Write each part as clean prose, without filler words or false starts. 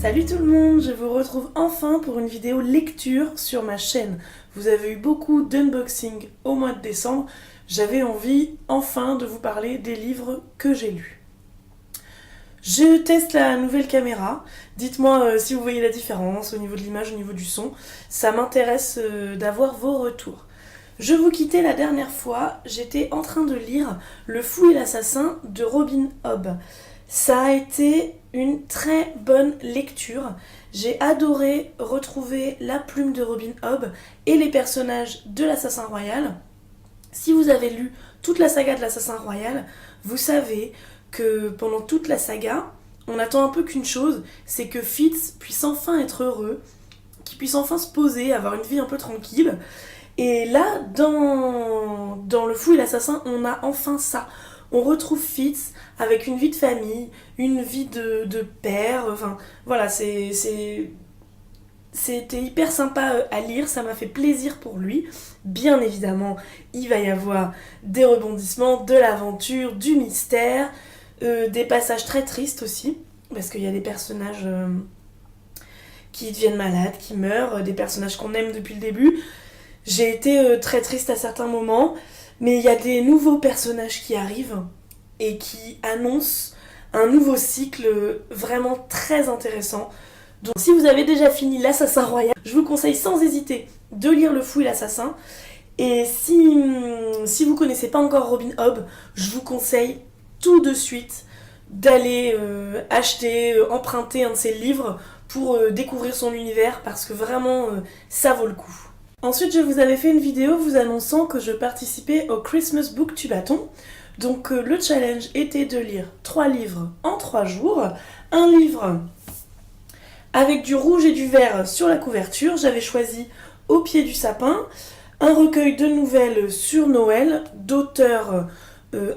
Salut tout le monde, je vous retrouve enfin pour une vidéo lecture sur ma chaîne. Vous avez eu beaucoup d'unboxing au mois de décembre, j'avais envie enfin de vous parler des livres que j'ai lus. Je teste la nouvelle caméra, dites-moi si vous voyez la différence au niveau de l'image, au niveau du son, ça m'intéresse d'avoir vos retours. Je vous quittais la dernière fois, j'étais en train de lire Le Fou et l'Assassin de Robin Hobb. Ça a été une très bonne lecture. J'ai adoré retrouver la plume de Robin Hobb et les personnages de l'Assassin Royal. Si vous avez lu toute la saga de l'Assassin Royal, vous savez que pendant toute la saga, on attend un peu qu'une chose, c'est que Fitz puisse enfin être heureux, qu'il puisse enfin se poser, avoir une vie un peu tranquille. Et là, dans Le Fou et l'Assassin, on a enfin ça. On retrouve Fitz avec une vie de famille, une vie de père, enfin voilà, c'était hyper sympa à lire, ça m'a fait plaisir pour lui. Bien évidemment, il va y avoir des rebondissements, de l'aventure, du mystère, des passages très tristes aussi, parce qu'il y a des personnages qui deviennent malades, qui meurent, des personnages qu'on aime depuis le début. J'ai été très triste à certains moments, mais il y a des nouveaux personnages qui arrivent et qui annoncent un nouveau cycle vraiment très intéressant. Donc si vous avez déjà fini l'Assassin Royal, je vous conseille sans hésiter de lire Le Fou et l'Assassin. Et si vous connaissez pas encore Robin Hobb, je vous conseille tout de suite d'aller acheter, emprunter un de ses livres pour découvrir son univers parce que vraiment ça vaut le coup. Ensuite, je vous avais fait une vidéo vous annonçant que je participais au Christmas Booktubathon. Donc le challenge était de lire 3 livres en 3 jours. Un livre avec du rouge et du vert sur la couverture, j'avais choisi Au pied du sapin. Un recueil de nouvelles sur Noël d'auteurs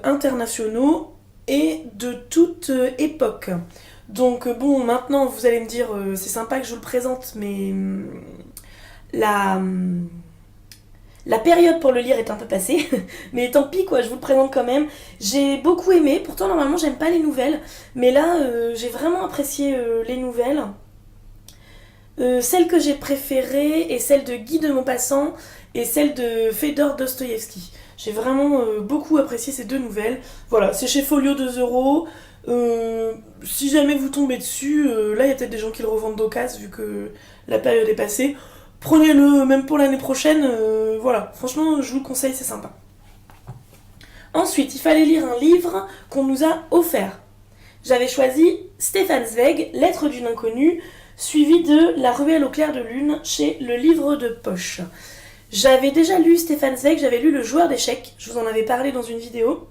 internationaux et de toute époque. Donc bon, maintenant vous allez me dire, c'est sympa que je vous le présente, mais la période pour le lire est un peu passée, mais tant pis quoi, je vous le présente quand même. J'ai beaucoup aimé, pourtant normalement j'aime pas les nouvelles, mais là j'ai vraiment apprécié les nouvelles. Celle que j'ai préférée est celle de Guy de Maupassant et celle de Fedor Dostoïevski. J'ai vraiment beaucoup apprécié ces 2 nouvelles. Voilà, c'est chez Folio 2€. Si jamais vous tombez dessus, là il y a peut-être des gens qui le revendent d'occasion vu que la période est passée. Prenez-le même pour l'année prochaine, voilà, franchement je vous le conseille, c'est sympa. Ensuite, il fallait lire un livre qu'on nous a offert. J'avais choisi Stefan Zweig, Lettre d'une inconnue, suivi de La ruelle au clair de lune chez Le Livre de Poche. J'avais déjà lu Stefan Zweig, j'avais lu Le joueur d'échecs, je vous en avais parlé dans une vidéo.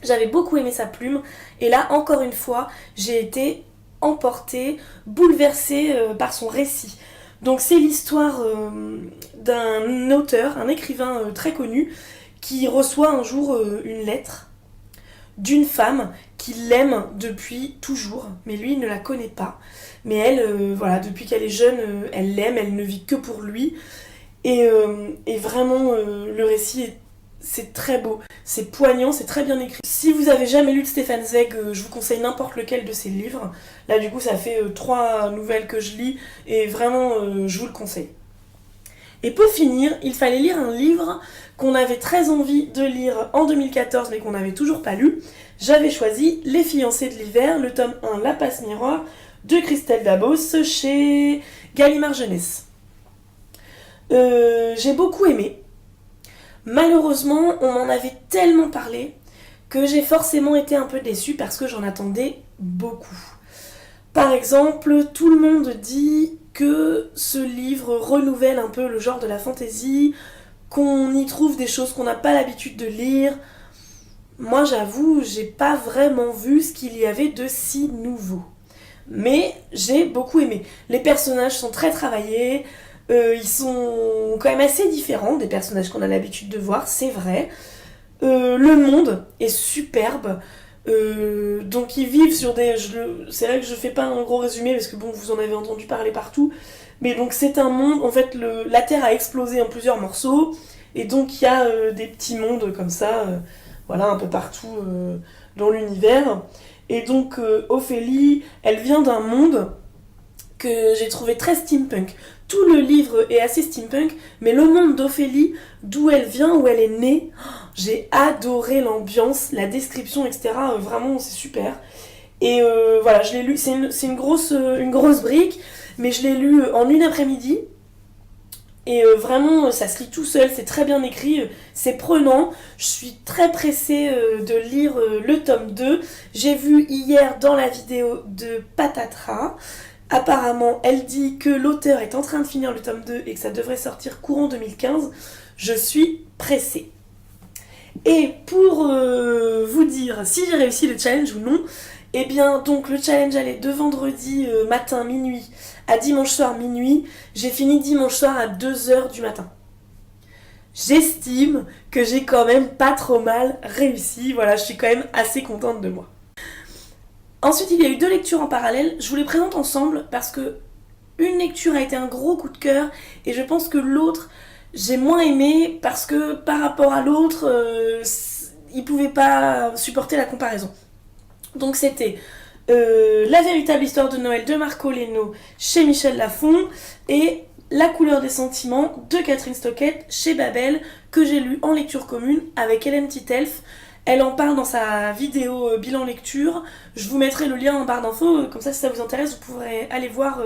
J'avais beaucoup aimé sa plume, et là, encore une fois, j'ai été emportée, bouleversée par son récit. Donc c'est l'histoire d'un auteur, un écrivain très connu, qui reçoit un jour une lettre d'une femme qui l'aime depuis toujours, mais lui il ne la connaît pas. Mais elle, voilà, depuis qu'elle est jeune, elle l'aime, elle ne vit que pour lui. Et vraiment, le récit c'est très beau, c'est poignant, c'est très bien écrit. Si vous avez jamais lu de Stefan Zweig, je vous conseille n'importe lequel de ses livres. Là du coup ça fait 3 nouvelles que je lis et vraiment je vous le conseille. Et pour finir, il fallait lire un livre qu'on avait très envie de lire en 2014 mais qu'on n'avait toujours pas lu. J'avais choisi Les fiancés de l'hiver, le tome 1 La passe miroir de Christelle Dabos chez Gallimard Jeunesse. J'ai beaucoup aimé. Malheureusement, on m'en avait tellement parlé que j'ai forcément été un peu déçue parce que j'en attendais beaucoup. Par exemple, tout le monde dit que ce livre renouvelle un peu le genre de la fantasy, qu'on y trouve des choses qu'on n'a pas l'habitude de lire. Moi, j'avoue, j'ai pas vraiment vu ce qu'il y avait de si nouveau. Mais j'ai beaucoup aimé. Les personnages sont très travaillés, ils sont quand même assez différents des personnages qu'on a l'habitude de voir, c'est vrai. Le monde est superbe. Donc ils vivent sur des... c'est vrai que je fais pas un gros résumé parce que bon, vous en avez entendu parler partout. Mais donc c'est un monde, en fait la Terre a explosé en plusieurs morceaux. Et donc il y a des petits mondes comme ça, voilà, un peu partout dans l'univers. Et donc Ophélie, elle vient d'un monde que j'ai trouvé très steampunk. Tout le livre est assez steampunk, mais le monde d'Ophélie, d'où elle vient, où elle est née, j'ai adoré l'ambiance, la description, etc. Vraiment, c'est super. Et voilà, je l'ai lu, c'est une grosse brique, mais je l'ai lu en une après-midi. Et vraiment, ça se lit tout seul, c'est très bien écrit, c'est prenant. Je suis très pressée de lire le tome 2. J'ai vu hier dans la vidéo de Patatra, apparemment, elle dit que l'auteur est en train de finir le tome 2 et que ça devrait sortir courant 2015. Je suis pressée. Et pour vous dire si j'ai réussi le challenge ou non, eh bien, donc le challenge allait de vendredi matin minuit à dimanche soir minuit. J'ai fini dimanche soir à 2h du matin. J'estime que j'ai quand même pas trop mal réussi. Voilà, je suis quand même assez contente de moi. Ensuite, il y a eu 2 lectures en parallèle. Je vous les présente ensemble parce que une lecture a été un gros coup de cœur et je pense que l'autre, j'ai moins aimé parce que par rapport à l'autre, il pouvait pas supporter la comparaison. Donc c'était La véritable histoire de Noël de Marco Leno chez Michel Lafon et La couleur des sentiments de Catherine Stockett chez Babel, que j'ai lu en lecture commune avec Hélène Titelf. Elle en parle dans sa vidéo bilan lecture. Je vous mettrai le lien en barre d'infos, comme ça si ça vous intéresse, vous pourrez aller voir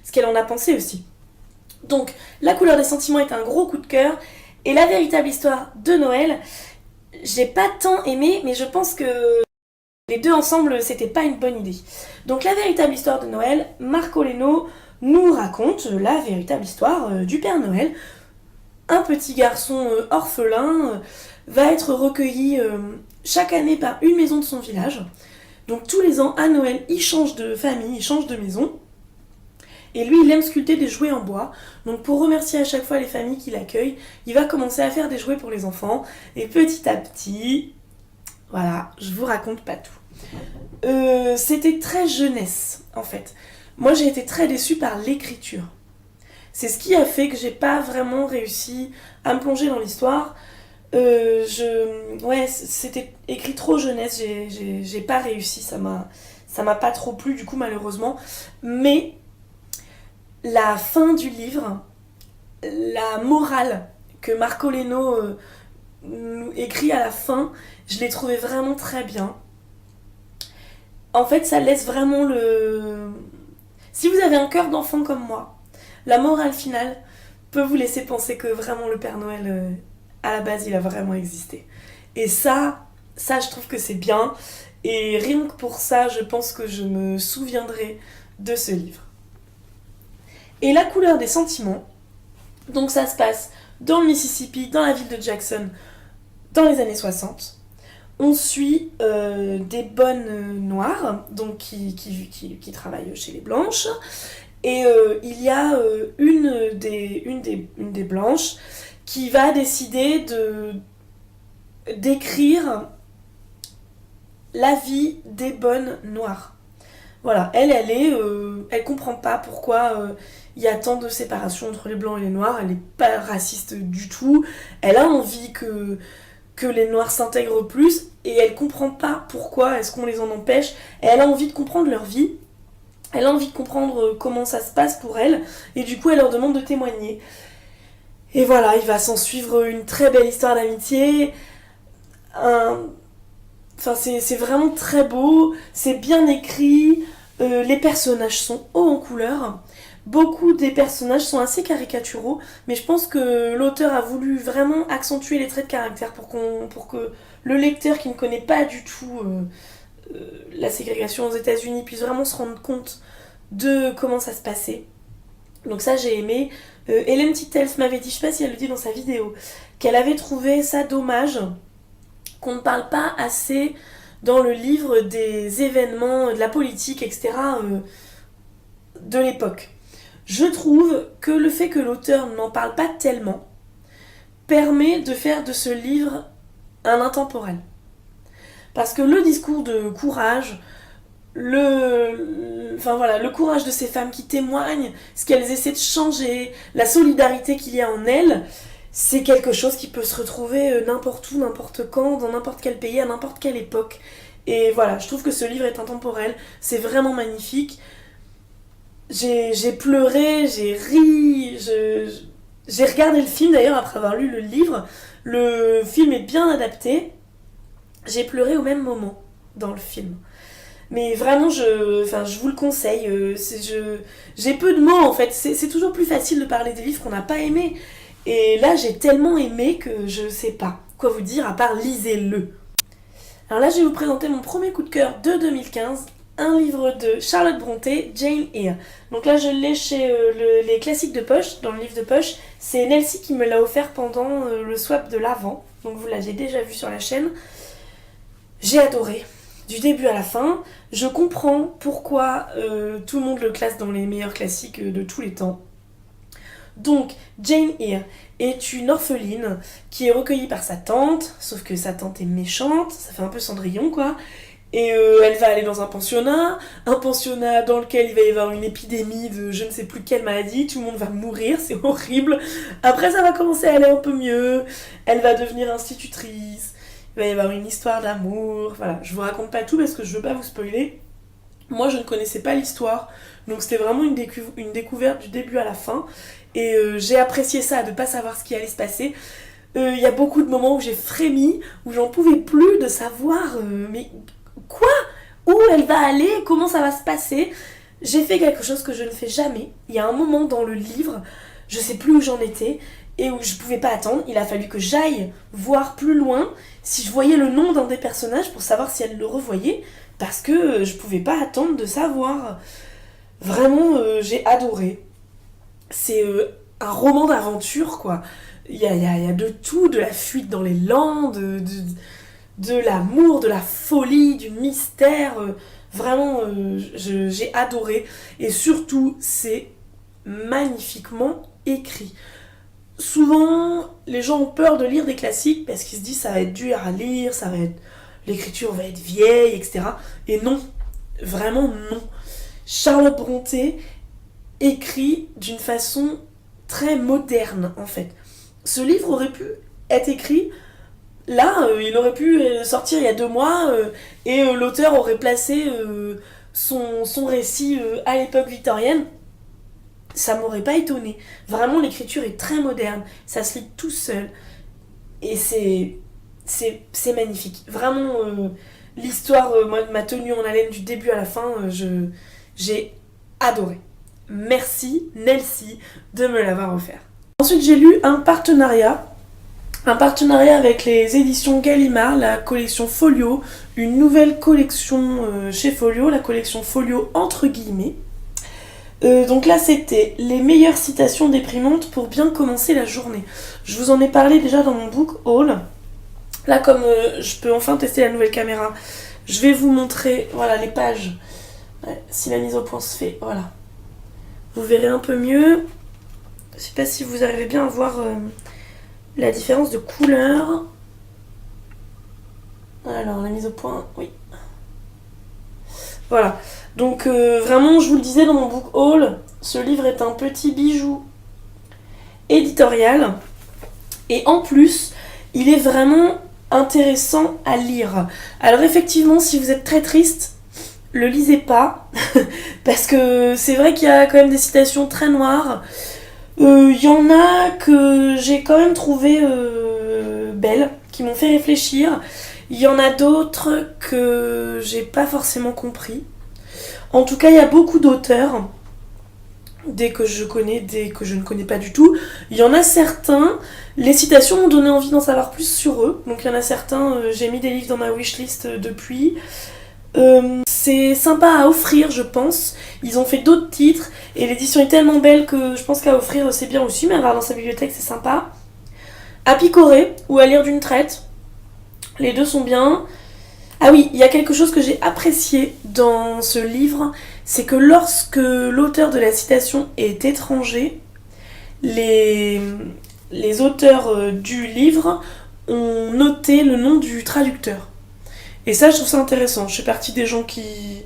ce qu'elle en a pensé aussi. Donc, La couleur des sentiments est un gros coup de cœur. Et La véritable histoire de Noël, j'ai pas tant aimé, mais je pense que les deux ensemble, c'était pas une bonne idée. Donc, La véritable histoire de Noël, Marco Leno nous raconte la véritable histoire du Père Noël. Un petit garçon orphelin va être recueilli chaque année par une maison de son village. Donc tous les ans, à Noël, il change de famille, il change de maison. Et lui, il aime sculpter des jouets en bois. Donc pour remercier à chaque fois les familles qui l'accueillent, il va commencer à faire des jouets pour les enfants. Et petit à petit, voilà, je vous raconte pas tout. C'était très jeunesse, en fait. Moi, j'ai été très déçue par l'écriture. C'est ce qui a fait que j'ai pas vraiment réussi à me plonger dans l'histoire. Ouais, c'était écrit trop jeunesse, j'ai pas réussi, ça m'a pas trop plu du coup malheureusement. Mais la fin du livre, la morale que Marco Leno nous écrit à la fin, je l'ai trouvé vraiment très bien. En fait, ça laisse vraiment le... Si vous avez un cœur d'enfant comme moi, la morale finale peut vous laisser penser que vraiment le Père Noël, à la base, il a vraiment existé. Et ça, je trouve que c'est bien. Et rien que pour ça, je pense que je me souviendrai de ce livre. Et La couleur des sentiments, donc ça se passe dans le Mississippi, dans la ville de Jackson, dans les années 60. On suit des bonnes noires, donc qui travaillent chez les blanches. Et il y a une des blanches qui va décider d'écrire la vie des bonnes noires. Voilà, elle comprend pas pourquoi il y a tant de séparation entre les blancs et les noirs, elle n'est pas raciste du tout, elle a envie que les noirs s'intègrent plus, et elle comprend pas pourquoi est-ce qu'on les en empêche, et elle a envie de comprendre leur vie, elle a envie de comprendre comment ça se passe pour elle, et du coup elle leur demande de témoigner. Et voilà, il va s'en suivre une très belle histoire d'amitié. Enfin, c'est vraiment très beau, c'est bien écrit, les personnages sont hauts en couleur. Beaucoup des personnages sont assez caricaturaux, mais je pense que l'auteur a voulu vraiment accentuer les traits de caractère pour que le lecteur qui ne connaît pas du tout la ségrégation aux États-Unis puisse vraiment se rendre compte de comment ça se passait. Donc ça, j'ai aimé. Hélène Titelf m'avait dit, je sais pas si elle le dit dans sa vidéo, qu'elle avait trouvé ça dommage qu'on ne parle pas assez dans le livre des événements, de la politique, etc. De l'époque. Je trouve que le fait que l'auteur n'en parle pas tellement permet de faire de ce livre un intemporel. Parce que le discours de courage, le courage de ces femmes qui témoignent, ce qu'elles essaient de changer, la solidarité qu'il y a en elles, c'est quelque chose qui peut se retrouver n'importe où, n'importe quand, dans n'importe quel pays, à n'importe quelle époque. Et voilà, je trouve que ce livre est intemporel, c'est vraiment magnifique. J'ai pleuré, j'ai ri, j'ai regardé le film d'ailleurs après avoir lu le livre. Le film est bien adapté. J'ai pleuré au même moment dans le film. Mais vraiment, je vous le conseille. J'ai peu de mots en fait. C'est toujours plus facile de parler des livres qu'on n'a pas aimés. Et là, j'ai tellement aimé que je sais pas quoi vous dire à part lisez-le. Alors là, je vais vous présenter mon premier coup de cœur de 2015. Un livre de Charlotte Brontë, Jane Eyre. Donc là, je l'ai chez les classiques de poche, dans le livre de poche. C'est Nelsie qui me l'a offert pendant le swap de l'Avent. Donc vous l'avez déjà vu sur la chaîne. J'ai adoré. Du début à la fin, je comprends pourquoi tout le monde le classe dans les meilleurs classiques de tous les temps. Donc, Jane Eyre est une orpheline qui est recueillie par sa tante, sauf que sa tante est méchante, ça fait un peu Cendrillon quoi. Et elle va aller dans un pensionnat dans lequel il va y avoir une épidémie de je ne sais plus quelle maladie, tout le monde va mourir, c'est horrible. Après ça va commencer à aller un peu mieux, elle va devenir institutrice, il va y avoir une histoire d'amour, voilà. Je vous raconte pas tout parce que je veux pas vous spoiler. Moi je ne connaissais pas l'histoire, donc c'était vraiment une découverte du début à la fin. Et j'ai apprécié ça, de pas savoir ce qui allait se passer. Il y a beaucoup de moments où j'ai frémi, où j'en pouvais plus de savoir mais quoi? Où elle va aller? Comment ça va se passer? J'ai fait quelque chose que je ne fais jamais. Il y a un moment dans le livre, je sais plus où j'en étais, et où je pouvais pas attendre. Il a fallu que j'aille voir plus loin si je voyais le nom d'un des personnages pour savoir si elle le revoyait, parce que je pouvais pas attendre de savoir. Vraiment, j'ai adoré. C'est un roman d'aventure, quoi. Il y a de tout, de la fuite dans les landes, de l'amour, de la folie, du mystère. Vraiment, j'ai adoré. Et surtout, c'est magnifiquement écrit. Souvent, les gens ont peur de lire des classiques parce qu'ils se disent ça va être dur à lire, l'écriture va être vieille, etc. Et non, vraiment non. Charlotte Brontë écrit d'une façon très moderne en fait. Ce livre aurait pu être écrit là, il aurait pu sortir il y a 2 mois et l'auteur aurait placé son récit à l'époque victorienne. Ça m'aurait pas étonné. Vraiment, l'écriture est très moderne, ça se lit tout seul et c'est magnifique. Vraiment, l'histoire m'a tenue en haleine du début à la fin. J'ai adoré. Merci Nelsie de me l'avoir offert. Ensuite, j'ai lu un partenariat avec les éditions Gallimard, la collection Folio, une nouvelle collection chez Folio, la collection Folio entre guillemets. Donc là, c'était les meilleures citations déprimantes pour bien commencer la journée. Je vous en ai parlé déjà dans mon book haul. Là, comme je peux enfin tester la nouvelle caméra, je vais vous montrer voilà, les pages. Ouais, si la mise au point se fait, voilà. Vous verrez un peu mieux. Je sais pas si vous arrivez bien à voir la différence de couleur. Alors, la mise au point, oui. Voilà. Donc, vraiment, je vous le disais dans mon book haul, ce livre est un petit bijou éditorial. Et en plus, il est vraiment intéressant à lire. Alors, effectivement, si vous êtes très triste, le lisez pas, parce que c'est vrai qu'il y a quand même des citations très noires. Il y en a que j'ai quand même trouvé belles, qui m'ont fait réfléchir. Il y en a d'autres que j'ai pas forcément compris. En tout cas, il y a beaucoup d'auteurs, des que je connais, des que je ne connais pas du tout. Il y en a certains, les citations m'ont donné envie d'en savoir plus sur eux. Donc il y en a certains, j'ai mis des livres dans ma wishlist depuis. C'est sympa à offrir, je pense. Ils ont fait d'autres titres et l'édition est tellement belle que je pense qu'à offrir c'est bien aussi, mais avoir dans sa bibliothèque c'est sympa. À picorer ou à lire d'une traite, les deux sont bien. Ah oui, il y a quelque chose que j'ai apprécié dans ce livre, c'est que lorsque l'auteur de la citation est étranger, les auteurs du livre ont noté le nom du traducteur. Et ça, je trouve ça intéressant. Je fais partie des gens qui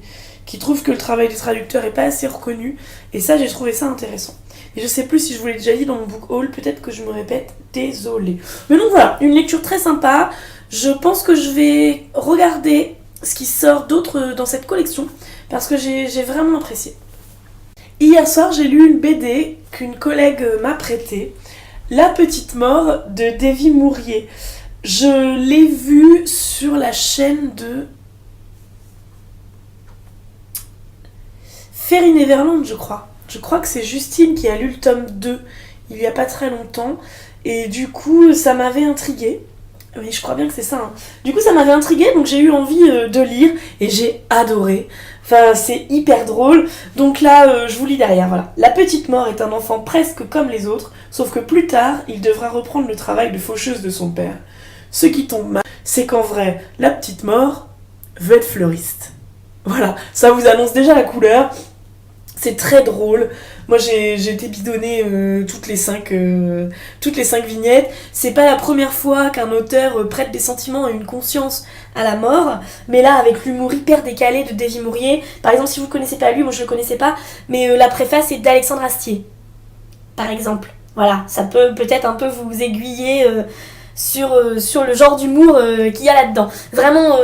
trouvent que le travail du traducteur est pas assez reconnu. Et ça, j'ai trouvé ça intéressant. Et je sais plus si je vous l'ai déjà dit dans mon book haul, peut-être que je me répète, désolée. Mais donc voilà, une lecture très sympa. Je pense que je vais regarder ce qui sort d'autre dans cette collection, parce que j'ai vraiment apprécié. Hier soir, j'ai lu une BD qu'une collègue m'a prêtée, La Petite Mort de Davy Mourier. Je l'ai vue sur la chaîne de Fairy Neverland, je crois. Je crois que c'est Justine qui a lu le tome 2 il y a pas très longtemps. Et du coup, ça m'avait intriguée. Oui, je crois bien que c'est ça. Hein. Du coup, ça m'avait intriguée, donc j'ai eu envie de lire et j'ai adoré. Enfin, c'est hyper drôle. Donc là, je vous lis derrière, voilà. La Petite Mort est un enfant presque comme les autres, sauf que plus tard, il devra reprendre le travail de faucheuse de son père. Ce qui tombe mal, c'est qu'en vrai, la Petite Mort veut être fleuriste. Voilà, ça vous annonce déjà la couleur. C'est très drôle. Moi, j'ai été bidonnée toutes les 5 vignettes. C'est pas la première fois qu'un auteur prête des sentiments et une conscience à la mort. Mais là, avec l'humour hyper décalé de Davy Mourier. Par exemple, si vous connaissez pas lui, moi je le connaissais pas. Mais la préface est d'Alexandre Astier. Par exemple. Voilà, ça peut peut-être un peu vous aiguiller sur le genre d'humour qu'il y a là-dedans. Vraiment,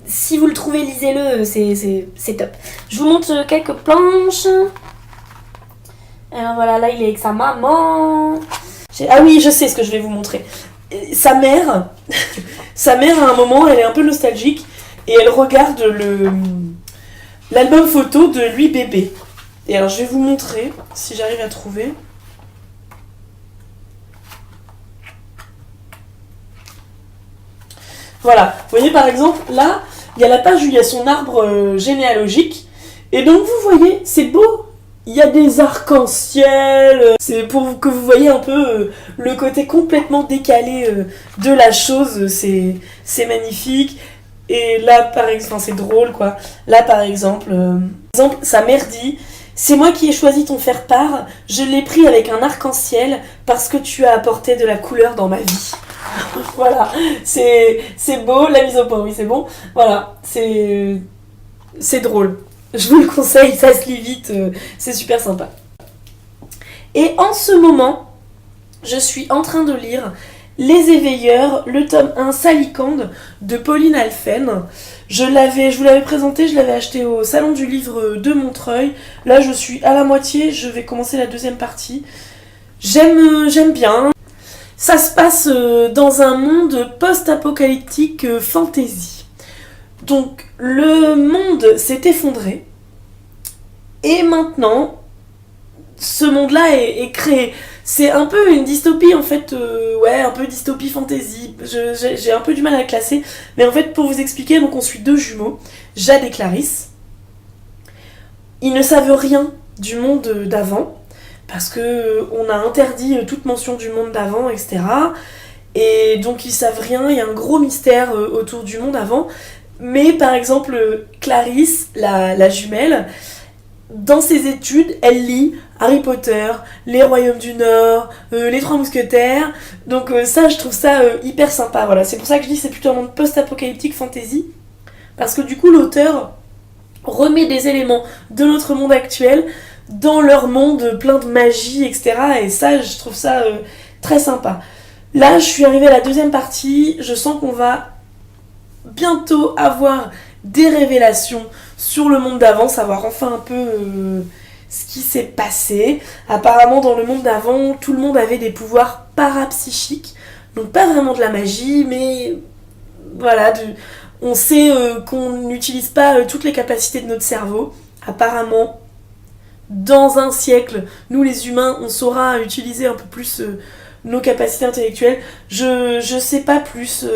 si vous le trouvez, lisez-le, c'est top. Je vous montre quelques planches. Alors voilà, là il est avec sa maman. Ah oui, je sais ce que je vais vous montrer. Sa mère, sa mère à un moment, elle est un peu nostalgique et elle regarde l'album photo de lui bébé. Et alors je vais vous montrer si j'arrive à trouver. Voilà, vous voyez par exemple, là, il y a la page où il y a son arbre généalogique. Et donc vous voyez, c'est beau. Il y a des arcs-en-ciel. C'est pour que vous voyez un peu le côté complètement décalé de la chose. C'est magnifique. Et là, par exemple, c'est drôle quoi. Là, par exemple, sa mère dit... C'est moi qui ai choisi ton faire-part. Je l'ai pris avec un arc-en-ciel parce que tu as apporté de la couleur dans ma vie. Voilà, c'est beau, la mise au point, oui c'est bon. Voilà, c'est drôle. Je vous le conseille, ça se lit vite, c'est super sympa. Et en ce moment, je suis en train de lire Les Éveilleurs, le tome 1 Salicande de Pauline Alphen. Je vous l'avais présenté, je l'avais acheté au Salon du Livre de Montreuil. Là, je suis à la moitié, je vais commencer la deuxième partie. J'aime bien. Ça se passe dans un monde post-apocalyptique fantasy. Donc, le monde s'est effondré. Et maintenant, ce monde-là est créé. C'est un peu une dystopie en fait, ouais, un peu dystopie fantasy. J'ai un peu du mal à la classer. Mais en fait, pour vous expliquer, donc on suit deux jumeaux, Jade et Clarisse. Ils ne savent rien du monde d'avant. Parce que on a interdit toute mention du monde d'avant, etc. Et donc ils savent rien, il y a un gros mystère autour du monde avant. Mais par exemple, Clarisse, la jumelle, dans ses études, elle lit Harry Potter, Les Royaumes du Nord, Les Trois Mousquetaires. Donc ça, je trouve ça hyper sympa. Voilà. C'est pour ça que je dis que c'est plutôt un monde post-apocalyptique fantasy. Parce que du coup, l'auteur remet des éléments de notre monde actuel dans leur monde plein de magie, etc. Et ça, je trouve ça très sympa. Là, je suis arrivée à la deuxième partie. Je sens qu'on va bientôt avoir des révélations sur le monde d'avant, savoir enfin un peu ce qui s'est passé. Apparemment, dans le monde d'avant, tout le monde avait des pouvoirs parapsychiques. Donc pas vraiment de la magie, mais voilà, on sait qu'on n'utilise pas toutes les capacités de notre cerveau. Apparemment, dans un siècle, nous les humains, on saura utiliser un peu plus nos capacités intellectuelles. Je sais pas plus.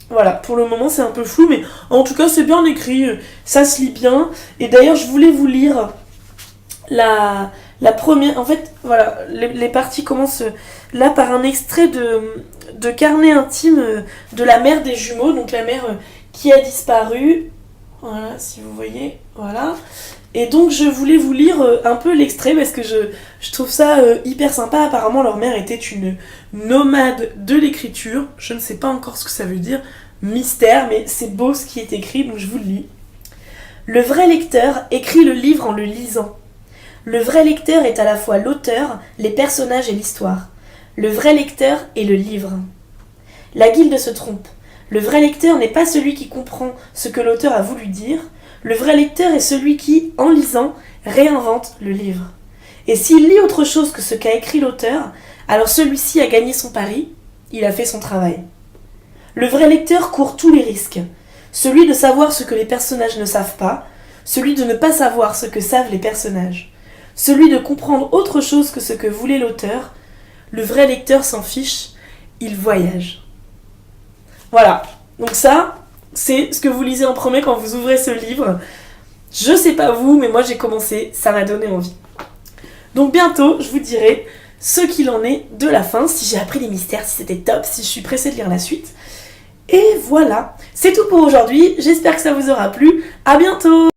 Voilà, pour le moment c'est un peu flou, mais en tout cas c'est bien écrit, ça se lit bien. Et d'ailleurs je voulais vous lire la première. En fait, voilà, les parties commencent là par un extrait de carnet intime de la mère des jumeaux, donc la mère qui a disparu. Voilà, si vous voyez, voilà. Et donc je voulais vous lire un peu l'extrait parce que je trouve ça hyper sympa. Apparemment leur mère était une nomade de l'écriture. Je ne sais pas encore ce que ça veut dire, mystère, mais c'est beau ce qui est écrit, donc je vous le lis. Le vrai lecteur écrit le livre en le lisant. Le vrai lecteur est à la fois l'auteur, les personnages et l'histoire. Le vrai lecteur est le livre. La Guilde se trompe. Le vrai lecteur n'est pas celui qui comprend ce que l'auteur a voulu dire. Le vrai lecteur est celui qui, en lisant, réinvente le livre. Et s'il lit autre chose que ce qu'a écrit l'auteur, alors celui-ci a gagné son pari, il a fait son travail. Le vrai lecteur court tous les risques. Celui de savoir ce que les personnages ne savent pas, celui de ne pas savoir ce que savent les personnages, celui de comprendre autre chose que ce que voulait l'auteur. Le vrai lecteur s'en fiche, il voyage. Voilà, donc ça, c'est ce que vous lisez en premier quand vous ouvrez ce livre. Je sais pas vous, mais moi j'ai commencé, ça m'a donné envie. Donc bientôt, je vous dirai ce qu'il en est de la fin, si j'ai appris les mystères, si c'était top, si je suis pressée de lire la suite. Et voilà, c'est tout pour aujourd'hui, j'espère que ça vous aura plu, à bientôt!